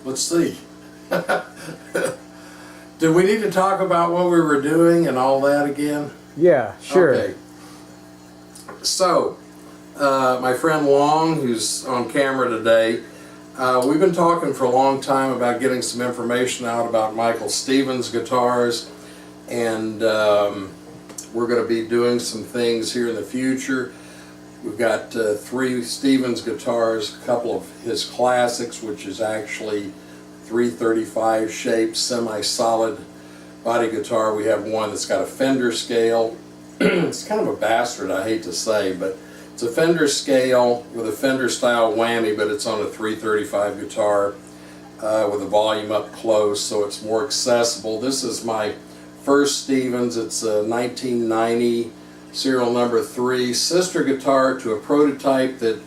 Let's see. Did we need to talk about what we were doing and all that again? Yeah, sure. Okay. So, my friend Long, who's on camera today, we've been talking for a long time about getting some information out about Michael Stevens guitars, and we're going to be doing some things here in the future. We've got 3 Stevens guitars, a couple of his classics, which is actually 335 shaped semi-solid body guitar. We have one that's got a Fender scale. It's kind of a bastard, I hate to say, but it's a Fender scale with a Fender style whammy, but it's on a 335 guitar with the volume up close, so it's more accessible. This is my first Stevens. It's a 1990 serial number 3 sister guitar to a prototype that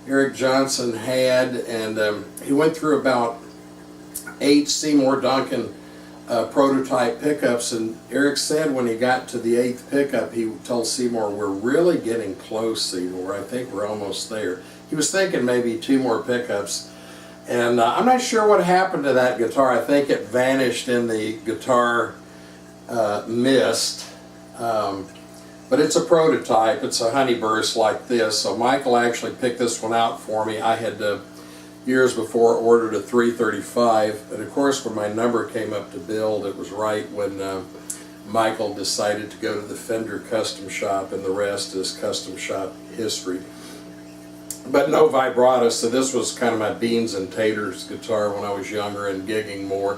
Eric Johnson had, and he went through about 8 Seymour Duncan prototype pickups, and Eric said when he got to the 8th pickup, he told Seymour, "We're really getting close, Seymour. I think we're almost there." He was thinking maybe 2 more pickups, and I'm not sure what happened to that guitar. I think it vanished in the guitar mist. But it's a prototype. It's a honeyburst like this. So Michael actually picked this one out for me. I had years before ordered a 335, and of course when my number came up to build, it was right when Michael decided to go to the Fender custom shop, and the rest is custom shop history. But no vibrato, so this was kind of my beans and taters guitar when I was younger and gigging more.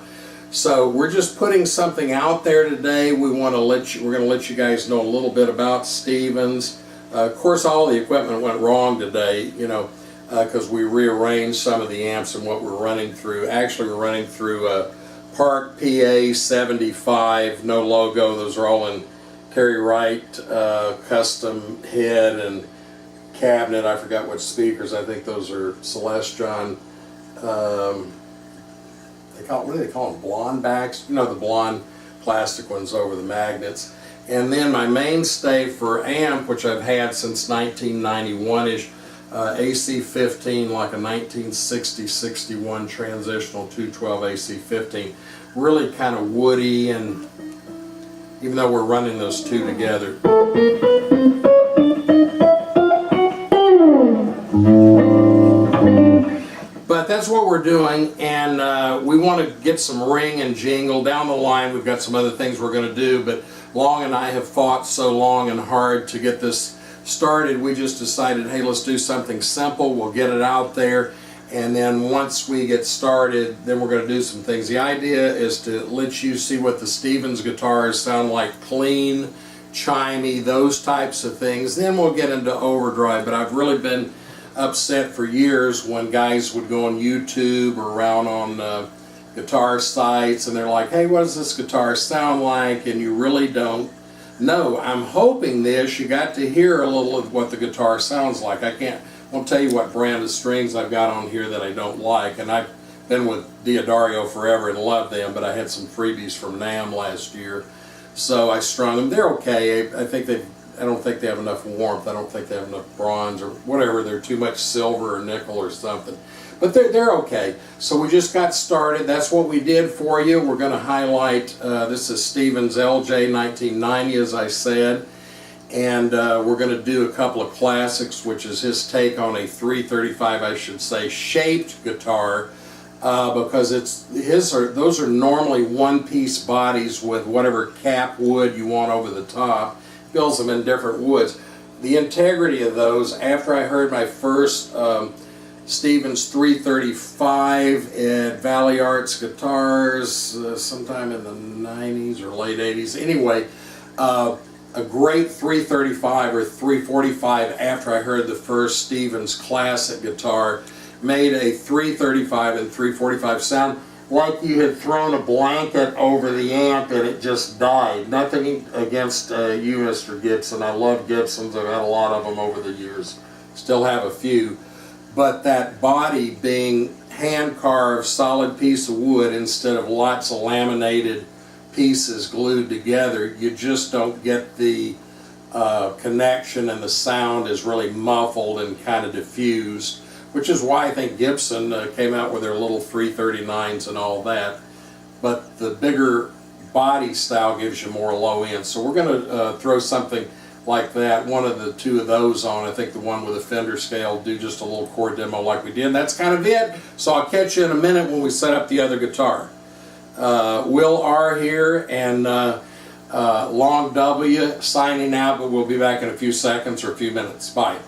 So we're just putting something out there today. We're going to let you guys know a little bit about Stevens. Of course, all the equipment went wrong today, you know, because we rearranged some of the amps and what we're running through. Actually, we're running through Park PA 75, no logo. Those are all in Terry Wright custom head and cabinet. I forgot what speakers. I think those are Celestron. What do they call them? Blonde backs? You know, the blonde plastic ones over the magnets. And then my mainstay for amp, which I've had since 1991-ish, AC-15, like a 1960-61 transitional 212 AC-15. Really kind of woody, and even though we're running those two together. But that's what we're doing, and we want to get some ring and jingle. Down the line, we've got some other things we're going to do, but Long and I have fought so long and hard to get this started, we just decided, hey, let's do something simple. We'll get it out there, and then once we get started, then we're going to do some things. The idea is to let you see what the Stevens guitars sound like, clean, chimey, those types of things. Then we'll get into overdrive, but I've really been upset for years when guys would go on YouTube or around on guitar sites, and they're like, hey, what does this guitar sound like? And you really don't know. I'm hoping you got to hear a little of what the guitar sounds like. Won't tell you what brand of strings I've got on here that I don't like, and I've been with Diodario forever and loved them, but I had some freebies from NAMM last year, so I strung them. They're okay. I don't think they have enough warmth. I don't think they have enough bronze or whatever. They're too much silver or nickel or something. But they're okay. So we just got started. That's what we did for you. We're going to highlight, this is Stevens LJ 1990, as I said. And we're going to do a couple of classics, which is his take on a 335, I should say, shaped guitar. Because those are normally one-piece bodies with whatever cap wood you want over the top. Builds them in different woods. The integrity of those, after I heard my first Stevens 335 at Valley Arts Guitars sometime in the 90s or late 80s. Anyway, a great 335 or 345 after I heard the first Stevens classic guitar made a 335 and 345 sound like you had thrown a blanket over the amp and it just died. Nothing against you, Mr. Gibson. I love Gibsons. I've had a lot of them over the years. Still have a few. But that body being hand-carved, solid piece of wood instead of lots of laminated pieces glued together, you just don't get the connection, and the sound is really muffled and kind of diffused, which is why I think Gibson came out with their little 339s and all that. But the bigger body style gives you more low end. So we're going to throw something like that, one of the two of those on. I think the one with a Fender scale, do just a little chord demo like we did. And that's kind of it. So I'll catch you in a minute when we set up the other guitar. Will R here, and Long W signing out, but we'll be back in a few seconds or a few minutes. Bye.